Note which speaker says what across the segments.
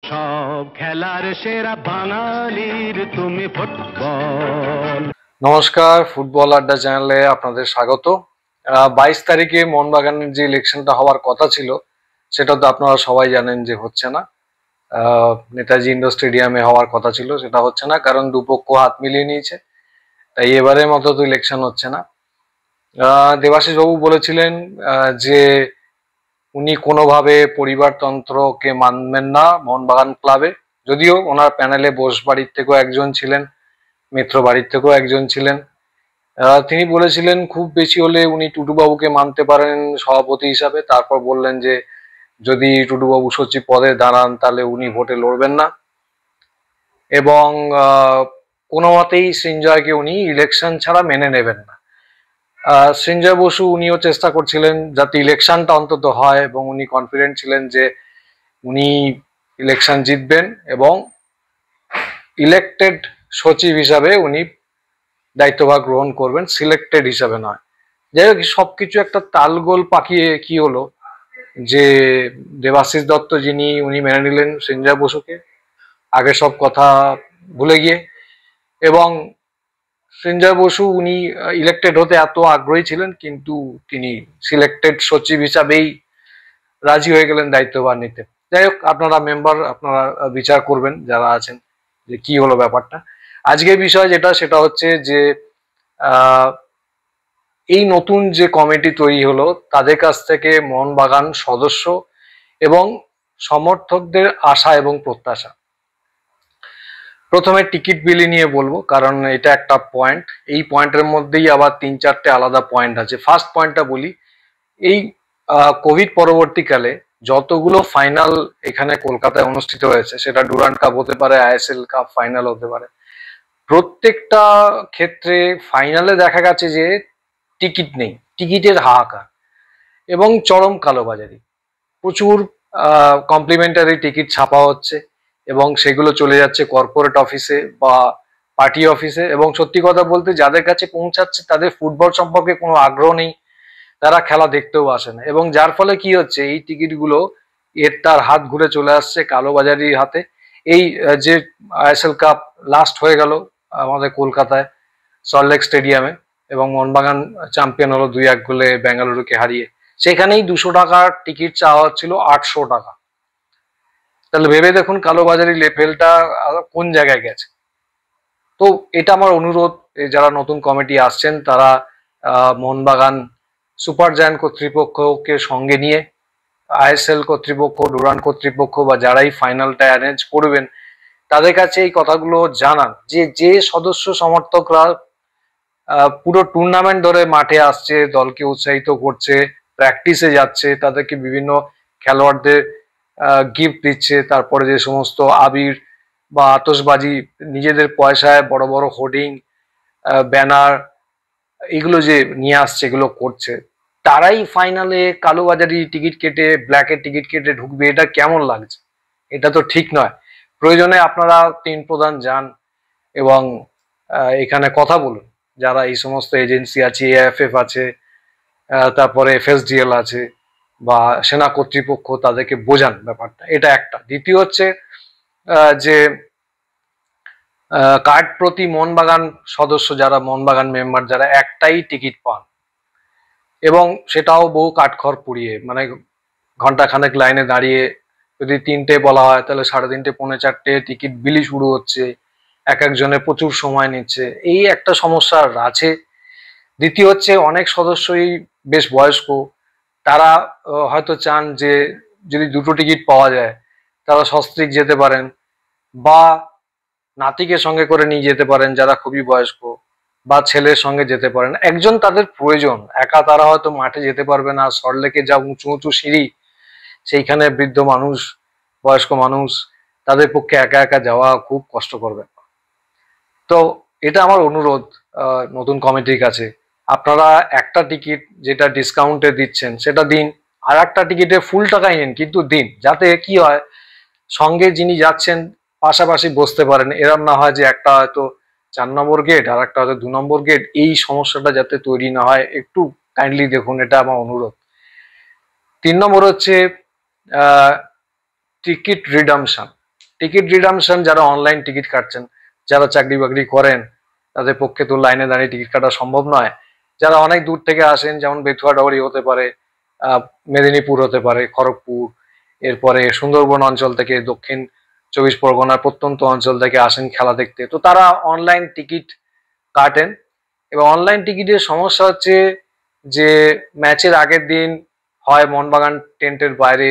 Speaker 1: সব খেলার সেরা বাঙালির তুমি ফুটবল।
Speaker 2: নমস্কার, ফুটবল আড্ডা চ্যানেলে আপনাদের স্বাগত। 22 তারিখে মোহনবাগানের যে ইলেকশনটা হওয়ার কথা ছিল সেটা তো আপনারা সবাই জানেন যে হচ্ছে না। নেতাজি ইন্ডোর স্টেডিয়ামে হওয়ার কথা ছিল, সেটা হচ্ছে না, কারণ দুপক্ষ হাত মিলিয়ে নিয়েছে। তাই এবারের মতো তো ইলেকশন হচ্ছে না। দেবাশিস বাবু বলেছিলেন যে উনি কোনোভাবে পরিবারতন্ত্রকে মানবেন না মোহনবাগান ক্লাবে, যদিও ওনার প্যানেলে বোস বাড়ির থেকেও একজন ছিলেন, মিত্র বাড়ির থেকেও একজন ছিলেন। তিনি বলেছিলেন খুব বেশি হলে উনি টুটুবাবুকে মানতে পারেন সভাপতি হিসাবে। তারপর বললেন যে যদি টুটুবাবু সচিব পদে দাঁড়ান তাহলে উনি ভোটে লড়বেন না, এবং কোনো মতেই সৃঞ্জয়কে উনি ইলেকশন ছাড়া মেনে নেবেন না। সৃঞ্জয় বসু উনিও চেষ্টা করছিলেন যাতে ইলেকশনটা অন্তত হয়, এবং উনি কনফিডেন্ট ছিলেন যে উনি ইলেকশন জিতবেন এবং ইলেকটেড সচিব হিসাবে উনি দায়িত্বভার গ্রহণ করবেন, সিলেক্টেড হিসাবে নয়। যাই হোক, সবকিছু একটা তালগোল পাকিয়ে কি হলো যে দেবাশিস দত্ত উনি মেনে নিলেন সৃঞ্জয় বসুকে, আগে সব কথা ভুলে গিয়ে। এবং সৃঞ্জয় বসু উনি ইলেক্টেড হতে এত আগ্রহী ছিলেন, কিন্তু তিনি সিলেক্টেড সচিব হিসাবেই রাজি হয়ে গেলেন দায়িত্বভার নিতে। যাই হোক, আপনারা মেম্বার, আপনারা বিচার করবেন যারা আছেন যে কি হলো ব্যাপারটা। আজকের বিষয় সেটা হচ্ছে যে এই নতুন যে কমিটি তৈরি হলো তাদের কাছ থেকে মোহনবাগান সদস্য এবং সমর্থকদের আশা এবং প্রত্যাশা। প্রথমে টিকিট বিলি নিয়ে বলবো, কারণ এটা একটা পয়েন্ট। এই পয়েন্টের মধ্যেই আবার 3-4টে আলাদা পয়েন্ট আছে। ফার্স্ট পয়েন্টটা বলি, এই কোভিড পরবর্তীকালে যতগুলো ফাইনাল এখানে কলকাতায় অনুষ্ঠিত হয়েছে, সেটা ডুরান্ড কাপ হতে পারে, আইএসএল কাপ ফাইনাল হতে পারে, প্রত্যেকটা ক্ষেত্রে ফাইনালে দেখা গেছে যে টিকিট নেই, টিকিটের হাহাকার এবং চরম কালোবাজারি। প্রচুর কমপ্লিমেন্টারি টিকিট ছাপা হচ্ছে এবং সেগুলো চলে যাচ্ছে কর্পোরেট অফিসে বা পার্টি অফিসে, এবং সত্যি কথা বলতে যাদের কাছে পৌঁছাচ্ছে তাদের ফুটবল সম্পর্কে কোনো আগ্রহ নেই, তারা খেলা দেখতেও আসে না। এবং যার ফলে কি হচ্ছে, এই টিকিটগুলো তার হাত ঘুরে চলে আসছে কালোবাজারির হাতে। এই যে আইএসএল কাপ লাস্ট হয়ে গেল আমাদের কলকাতায় সল্টলেক স্টেডিয়ামে, এবং মোহনবাগান চ্যাম্পিয়ন হলো 2-1 গোলে বেঙ্গালুরুকে হারিয়ে। সেখানেই 200 টাকার টিকিট চাওয়া হচ্ছিল 800 টাকা। তাহলে ভেবে দেখুন কালোবাজারি লেভেলটা কোন জায়গায় গেছে। তো এটা আমার অনুরোধ, যারা নতুন কমিটি আসছেন তারা মোহনবাগান সুপার জায়ান্ট কর্তৃপক্ষকে সঙ্গে নিয়ে, আইএসএল কর্তৃপক্ষ, ডুরান্ড কর্তৃপক্ষ বা যারাই ফাইনালটা অ্যারেঞ্জ করবেন তাদের কাছে এই কথাগুলো জানান যে যে সদস্য সমর্থকরা পুরো টুর্নামেন্ট ধরে মাঠে আসছে, দলকে উৎসাহিত করছে, প্র্যাকটিসে যাচ্ছে, তাদেরকে বিভিন্ন খেলোয়াড়দের গিফট দিচ্ছে, তারপরে যে সমস্ত আবির বা আতশবাজি নিজেদের পয়সায় বড় বড় হোর্ডিং, ব্যানার, এগুলো যে নিয়ে আসছে, এগুলো করছে, তারাই ফাইনালে কালোবাজারি টিকিট কেটে, ব্ল্যাকের টিকিট কেটে ঢুকবে। এটা কেমন লাগছে? এটা তো ঠিক নয়। প্রয়োজনে আপনারা তিন প্রধান যান এবং এখানে কথা বলুন, যারা এই সমস্ত এজেন্সি আছে, এএফএফ আছে, তারপরে এফএসডিএল আছে বা সেনা কর্তৃপক্ষ, তাদেরকে বোঝান ব্যাপারটা। এটা একটা। দ্বিতীয় হচ্ছে যে কার্ড প্রতি মোহনবাগান সদস্য, যারা মোহনবাগান মেম্বার, যারা একটাই টিকিট পান, এবং সেটাও বহু কাঠখড় পুড়িয়ে, মানে ঘন্টাখানেক লাইনে দাঁড়িয়ে, যদি 3টে বলা হয় তাহলে 3:30 4:45 টিকিট বিলি শুরু হচ্ছে, এক একজনের প্রচুর সময় নিচ্ছে, এই একটা সমস্যা আছে। দ্বিতীয় হচ্ছে অনেক সদস্যই বেশ বয়স্ক, তারা হয়তো চান যে যদি 2টো টিকিট পাওয়া যায় তারা সস্ত্রীক যেতে পারেন, বা নাতিকে সঙ্গে করে নিয়ে যেতে পারেন যারা খুবই বয়স্ক, বা ছেলের সঙ্গে যেতে পারেন। একজন তাদের প্রয়োজন, একা তারা হয়তো মাঠে যেতে পারবে না। সল্টলেকে যা উঁচু উঁচু সিঁড়ি, সেইখানে বৃদ্ধ মানুষ, বয়স্ক মানুষ, তাদের পক্ষে একা একা যাওয়া খুব কষ্ট করবে। তো এটা আমার অনুরোধ নতুন কমিটির কাছে, আপনারা একটা টিকিট যেটা ডিসকাউন্টে দিচ্ছেন সেটা দিন, আর একটা টিকিটে ফুল টাকাই নিন, কিন্তু দিন, যাতে কি হয় সঙ্গে যিনি যাচ্ছেন পাশাপাশি বসতে পারেন। এরম না হয় যে একটা হয়তো 4 নম্বর গেট আর একটা হয়তো 2 নম্বর গেট, এই সমস্যাটা যাতে তৈরি না হয় একটু কাইন্ডলি দেখুন, এটা আমার অনুরোধ। 3 নম্বর হচ্ছে টিকিট রিডামশন। টিকিট রিডামশন যারা অনলাইন টিকিট কাটছেন, যারা চাকরি বাকরি করেন, তাদের পক্ষে তো লাইনে দাঁড়িয়ে টিকিট কাটা সম্ভব নয়। যারা অনেক দূর থেকে আসেন, যেমন বেথুয়াডাওয়ারি হতে পারে, মেদিনীপুর হতে পারে, খড়গপুর, এরপরে সুন্দরবন অঞ্চল থেকে, দক্ষিণ 24 পরগনার প্রত্যন্ত অঞ্চল থেকে আসেন খেলা দেখতে, তো তারা অনলাইন টিকিট কাটেন। এবং অনলাইন টিকিটের সমস্যা হচ্ছে যে ম্যাচের আগের দিন হয় মোহনবাগান টেন্টের বাইরে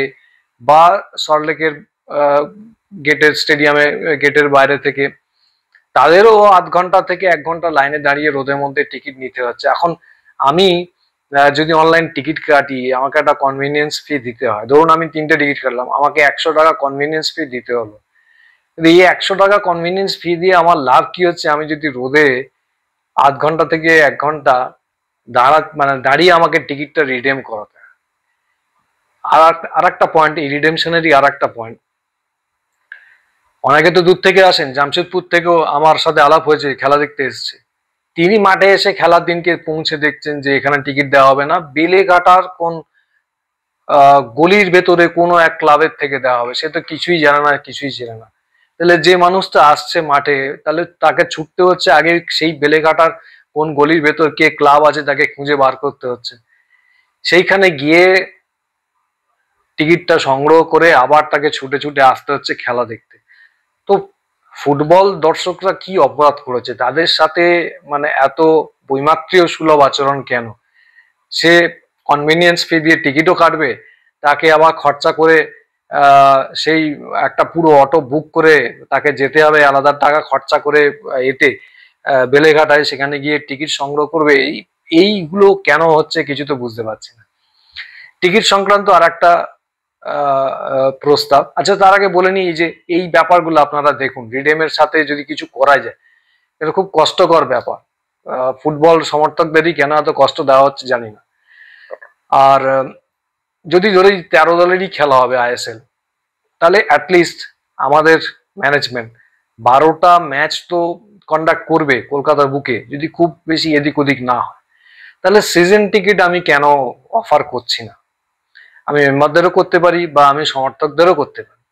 Speaker 2: বা সল্টলেকের গেটের স্টেডিয়ামে গেটের বাইরে থেকে তাদেরও আধ ঘন্টা থেকে 1 ঘন্টা লাইনে দাঁড়িয়ে রোদের মধ্যে টিকিট নিতে হচ্ছে। এখন আমি যদি অনলাইন টিকিট কাটি, আমাকে একটা কনভিনিয়েন্স ফি দিতে হয়। ধরুন আমি 3টে টিকিট কাটলাম, আমাকে 100 টাকা কনভিনিয়েন্স ফি দিতে হলো। কিন্তু এই 100 টাকা কনভিনিয়েন্স ফি দিয়ে আমার লাভ কি হচ্ছে? আমি যদি রোদে আধ ঘন্টা থেকে 1 ঘন্টা দাঁড়িয়ে আমাকে টিকিটটা রিডেম করাতে হয়। আর একটা পয়েন্ট, এই রিডেমশনেরই আর একটা পয়েন্ট, অনেকে তো দূর থেকে আসেন, জামশেদপুর থেকেও আমার সাথে আলাপ হয়েছে, খেলা দেখতে এসছে। তিনি মাঠে এসে খেলার দিনকে পৌঁছে দেখছেন যে এখানে টিকিট দেওয়া হবে না, বেলেঘাটার কোন গলির ভেতরে কোনো এক ক্লাবের থেকে দেওয়া হবে। সে তো কিছুই জানে না, কিছুই চেনে না। তাহলে যে মানুষটা আসছে মাঠে, তাহলে তাকে ছুটতে হচ্ছে আগে সেই বেলেঘাটার কোন গলির ভেতর কে ক্লাব আছে তাকে খুঁজে বার করতে হচ্ছে, সেইখানে গিয়ে টিকিটটা সংগ্রহ করে আবার তাকে ছুটে ছুটে আসতে হচ্ছে খেলা দেখতে। তো ফুটবল দর্শকরা কি অপরাধ করেছে? তাদের সাথে এত বৈমাত্রীয় সুলভ আচরণ কেন? সে কনভিনিয়েন্স ফি দিয়ে টিকিটও কাটবে, তাকে আবার খরচা করে সেই একটা পুরো অটো বুক করে তাকে যেতে হবে, আলাদা টাকা খরচা করে এতে বেলেঘাটায়, সেখানে গিয়ে টিকিট সংগ্রহ করবে। এইগুলো কেন হচ্ছে কিছু তো বুঝতে পারছি না। টিকিট সংক্রান্ত আর একটা প্রস্তাব, আচ্ছা তার আগে বলে নিই যে এই ব্যাপারগুলো আপনারা দেখুন, রিডেমের সাথে যদি কিছু করা যায়, এটা খুব কষ্টকর ব্যাপার। ফুটবল সমর্থকদেরই কেন এত কষ্ট দেওয়া হচ্ছে জানি না। আর যদি ধরে 13 দলেরই খেলা হবে আইএসএল, তাহলে অ্যাটলিস্ট আমাদের ম্যানেজমেন্ট 12টা ম্যাচ তো কন্ডাক্ট করবে কলকাতার বুকে, যদি খুব বেশি এদিক ওদিক না হয়। তাহলে সিজন টিকিট আমি কেন অফার করছি না? আমি মেম্বারদেরও করতে পারি বা আমি সমর্থকদেরও করতে পারি,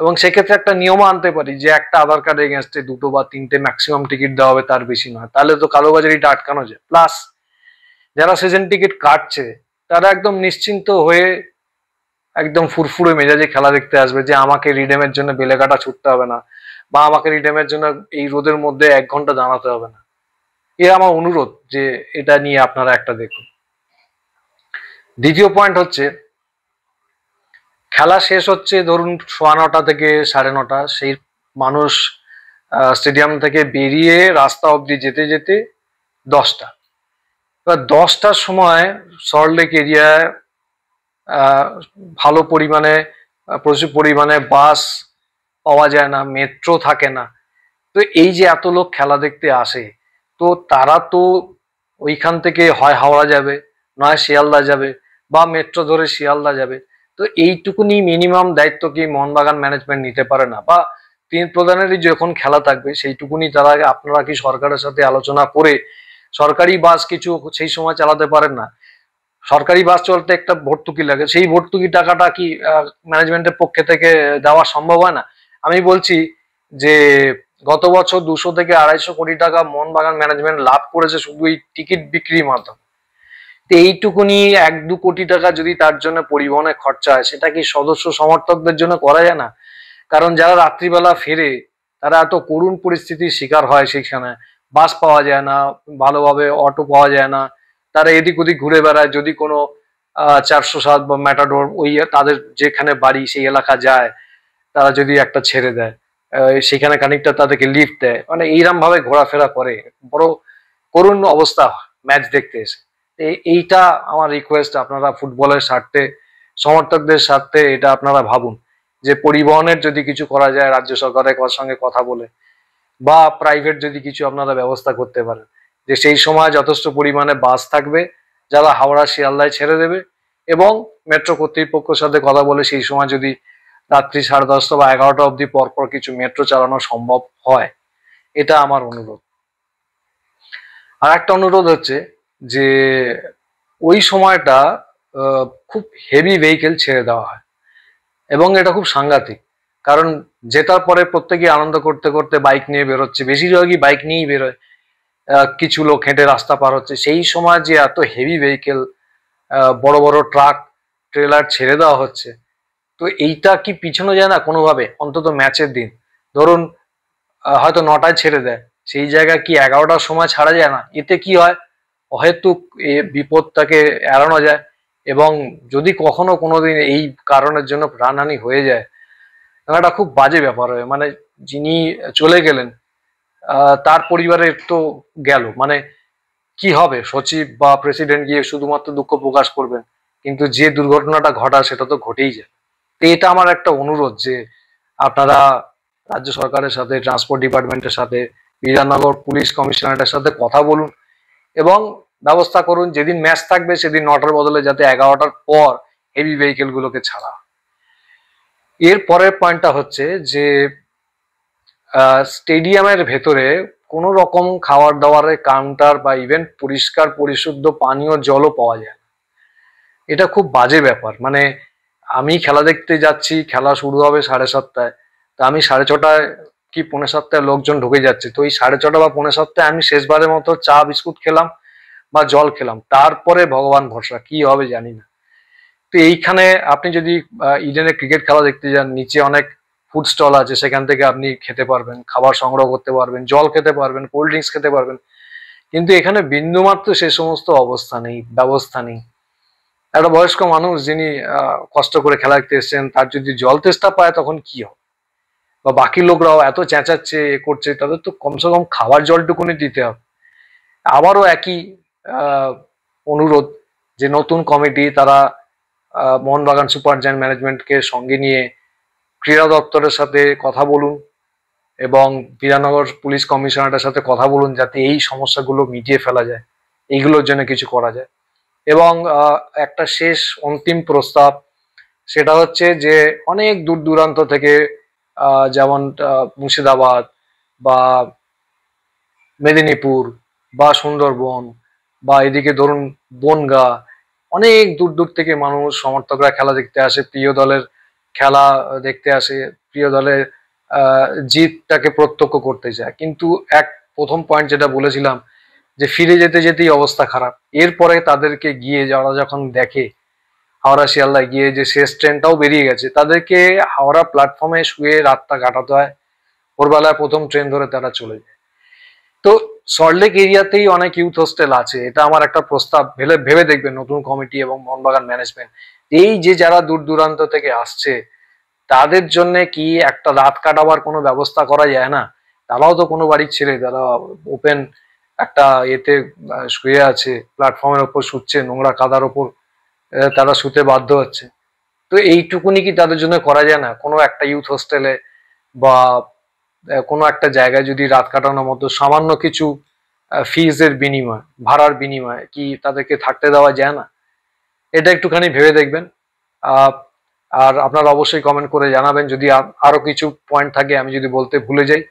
Speaker 2: এবং সেক্ষেত্রে একটা নিয়ম আনতে পারি যে একটা আধার কার্ড এগেনস্টে 2 বা 3টে ম্যাক্সিমাম টিকিট দেওয়া হবে, তার বেশি নয়। তাহলে তো কালোবাজারিটা আটকানো যায়। প্লাস যারা সিজন টিকিট কাটছে তারা একদম নিশ্চিন্ত হয়ে একদম ফুরফুরে মেজাজে খেলা দেখতে আসবে, যে আমাকে রিডেমের জন্য বেলেঘাটা ছুটতে হবে না, বা আমাকে রিডেমের জন্য এই রোদের মধ্যে 1 ঘন্টা দাঁড়াতে হবে না। এ আমার অনুরোধ যে এটা নিয়ে আপনারা একটা দেখুন। দ্বিতীয় পয়েন্ট হচ্ছে, খেলা শেষ হচ্ছে ধরুন 9:15 থেকে 9:30, সেই মানুষ স্টেডিয়াম থেকে বেরিয়ে রাস্তা অবধি যেতে যেতে 10টা। এবার 10টার সময় সল্টলেক এরিয়ায় ভালো পরিমাণে প্রচুর পরিমাণে বাস পাওয়া যায় না, মেট্রো থাকে না। তো এই যে এত লোক খেলা দেখতে আসে, তো তারা তো ওইখান থেকে হয় হাওড়া যাবে, নয় শিয়ালদা যাবে, বা মেট্রো ধরে শিয়ালদা যাবে। তো এইটুকুনি মিনিমাম দায়িত্ব কি মোহনবাগান ম্যানেজমেন্ট নিতে পারে না? বা তিন প্রধানেরই যখন খেলা থাকবে সেইটুকুনি তারা, আপনারা কি সরকারের সাথে আলোচনা করে সরকারি বাস কিছু সেই সময় চালাতে পারেন না? সরকারি বাস চলতে একটা ভর্তুকি লাগে, সেই ভর্তুকি টাকাটা কি ম্যানেজমেন্টের পক্ষে থেকে দেওয়া সম্ভব হয় না? আমি বলছি যে গত বছর 200 থেকে 250 কোটি টাকা মোহনবাগান ম্যানেজমেন্ট লাভ করেছে শুধু এই টিকিট বিক্রির মাধ্যমে। তো এইটুকুনি 1-2 কোটি টাকা যদি তার জন্য পরিবহনে খরচা হয়, সেটা কি সদস্য সমর্থকদের জন্য করা যায় না? কারণ যারা রাত্রিবেলা ফেরে তারা এত করুণ পরিস্থিতির শিকার হয়, সেখানে বাস পাওয়া যায় না, ভালোভাবে অটো পাওয়া যায় না, তারা এদিক ওদিক ঘুরে বেড়ায়। যদি কোনো 407 বা ম্যাটাডোর ওই তাদের যেখানে বাড়ি সেই এলাকা যায়, তারা যদি একটা ছেড়ে দেয়, সেখানে খানিকটা তাদেরকে লিফট দেয়, এইরকম ভাবে ঘোরাফেরা করে, বড় করুণ অবস্থা ম্যাচ দেখতে এসে। এইটা আমার রিকোয়েস্ট, আপনারা ফুটবলের স্বার্থে, সমর্থকদের স্বার্থে এটা আপনারা ভাবুন যে পরিবহনের যদি কিছু করা যায় রাজ্য সরকারের সঙ্গে কথা বলে, বা প্রাইভেট যদি কিছু আপনারা ব্যবস্থা করতে পারেন, যে সেই সময় যথেষ্ট পরিমাণে বাস থাকবে যারা হাওড়া শিয়ালদায় ছেড়ে দেবে, এবং মেট্রো কর্তৃপক্ষের সাথে কথা বলে সেই সময় যদি রাত্রি 10:30 বা 11টা অবধি পরপর কিছু মেট্রো চালানো সম্ভব হয়। এটা আমার অনুরোধ। আর একটা অনুরোধ হচ্ছে যে ওই সময়টা খুব হেভি ভেহিকেল ছেড়ে দেওয়া হয়, এবং এটা খুব সাংঘাতিক। কারণ জেতার পরে প্রত্যেকেই আনন্দ করতে করতে বাইক নিয়ে বেরোচ্ছে, বেশিরভাগই বাইক নিয়েই বেরোয়, কিছু লোক হেঁটে রাস্তা পার হচ্ছে। সেই সময় যে এত হেভি ভেহিকেল, বড় বড় ট্রাক ট্রেলার ছেড়ে দেওয়া হচ্ছে, তো এইটা কি পিছনো যায় না কোনোভাবে? অন্তত ম্যাচের দিন ধরুন হয়তো 9টায় ছেড়ে দেয়, সেই জায়গায় কি 11টার সময় ছাড়া যায় না? এতে কি হয়, অহেতুক এ বিপদটাকে এড়ানো যায়। এবং যদি কখনো কোনোদিন এই কারণের জন্য প্রাণহানি হয়ে যায়, একটা খুব বাজে ব্যাপার হয়। মানে যিনি চলে গেলেন, তার পরিবারের তো গেল, মানে কি হবে? সচিব বা প্রেসিডেন্ট গিয়ে শুধুমাত্র দুঃখ প্রকাশ করবেন, কিন্তু যে দুর্ঘটনাটা ঘটা সেটা তো ঘটেই যায়। তো এটা আমার একটা অনুরোধ যে আপনারা রাজ্য সরকারের সাথে, ট্রান্সপোর্ট ডিপার্টমেন্টের সাথে, বিধাননগর পুলিশ কমিশনারের সাথে কথা বলুন এবং ব্যবস্থা করুন যেদিন ম্যাচ থাকবে সেদিন 9টার বদলে যাতে 11টার পর হেভি ভেহিকেল গুলোকে ছাড়া। এর পরের পয়েন্টটা হচ্ছে যে স্টেডিয়ামের ভেতরে কোনো রকম খাবার দাবারের কাউন্টার বা ইভেন্ট পরিষ্কার পরিশুদ্ধ পানীয় জলও পাওয়া যায় না। এটা খুব বাজে ব্যাপার। মানে আমি খেলা দেখতে যাচ্ছি, খেলা শুরু হবে 7:30টায়, তা আমি 6:30টায় কি 6:45টায় লোকজন ঢুকে যাচ্ছে, তো এই 6:30 বা 6:45টায় আমি শেষবারের মতো চা বিস্কুট খেলাম বা জল খেলাম, তারপরে ভগবান ভরসা, কি হবে জানি না। তো এইখানে আপনি যদি ইডেনে ক্রিকেট খেলা দেখতে যান, নিচে অনেক ফুড স্টল আছে, সেখান থেকে আপনি খেতে পারবেন, খাবার সংগ্রহ করতে পারবেন, জল খেতে পারবেন, কোল্ড ড্রিঙ্কস খেতে পারবেন, কিন্তু এখানে বিন্দুমাত্র সে সমস্ত অবস্থা নেই, ব্যবস্থা নেই। একটা বয়স্ক মানুষ যিনি কষ্ট করে খেলা দেখতে এসছেন, তার যদি জল তেষ্টা পায় তখন কি হবে? বা বাকি লোকরাও এত চেঁচাচ্ছে, এ করছে, তাদের তো কমসে কম খাবার জলটুকুনি দিতে হবে। আবারও একই আহ, অনুরোধ যে নতুন কমিটি তারা মোহনবাগান সুপার জায়ান্ট ম্যানেজমেন্টকে সঙ্গে নিয়ে ক্রীড়া দপ্তরের সাথে কথা বলুন এবং বিধাননগর পুলিশ কমিশনারের সাথে কথা বলুন যাতে এই সমস্যাগুলো মিটিয়ে ফেলা যায়, এইগুলোর জন্য কিছু করা যায়। এবং একটা শেষ অন্তিম প্রস্তাব, সেটা হচ্ছে যে অনেক দূর দূরান্ত থেকে যেমন মুর্শিদাবাদ বা মেদিনীপুর বা সুন্দরবন বা এদিকে ধরুন বনগাঁ, অনেক দূর দূর থেকে মানুষ সমর্থকরা খেলা দেখতে আসে, প্রিয় দলের খেলা দেখতে আসে, প্রিয় দলের জিতটাকে প্রত্যক্ষ করতে চায়। কিন্তু প্রথম পয়েন্ট যেটা বলেছিলাম যে ফিরে যেতে যেতেই অবস্থা খারাপ, এরপরে তাদেরকে গিয়ে যারা যখন দেখে হাওড়া শিয়ালদায় গিয়ে যে শেষ ট্রেনটাও বেরিয়ে গেছে, তাদেরকে হাওড়া প্ল্যাটফর্মে শুয়ে রাতটা কাটাতে হয়, ভোরবেলায় প্রথম ট্রেন ধরে তারা চলে যায়। তো সল্টলেক এরিয়াতেই অনেক ইউথ হোস্টেল আছে, এটা আমার একটা প্রস্তাব, ভেবে দেখবেন নতুন কমিটি এবং মোহনবাগান ম্যানেজমেন্ট। এই যে যারা দূর দূরান্ত থেকে আসছে তাদের জন্য কি একটা রাত কাটাবার কোনো ব্যবস্থা করা যায় না? তারাও তো কোনো বাড়ির ছেলে, তারা ওপেন একটা এতে শুয়ে আছে, প্ল্যাটফর্মের ওপর শুচ্ছে, নোংরা কাদার ওপর তারা শুতে বাধ্য হচ্ছে। তো এইটুকুনি কি তাদের জন্য করা যায় না? কোনো একটা ইউথ হোস্টেলে বা কোনো একটা জায়গায় যদি রাত কাটানোর মতো সামান্য কিছু ফিজের বিনিময়, ভাড়ার বিনিময়ে কি তাদেরকে থাকতে দেওয়া যায় না? এটা একটুখানি ভেবে দেখবেন। আহ, আর আপনারা অবশ্যই কমেন্ট করে জানাবেন যদি আরো কিছু পয়েন্ট থাকে আমি যদি বলতে ভুলে যাই।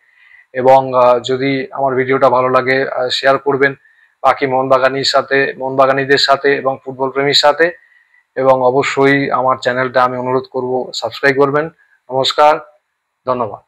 Speaker 2: এবং যদি আমার ভিডিওটা ভালো লাগে শেয়ার করবেন বাকি মোহনবাগানীদের সাথে এবং ফুটবল প্রেমীর সাথে। এবং অবশ্যই আমার চ্যানেলটা আমি অনুরোধ করব সাবস্ক্রাইব করবেন। নমস্কার, ধন্যবাদ।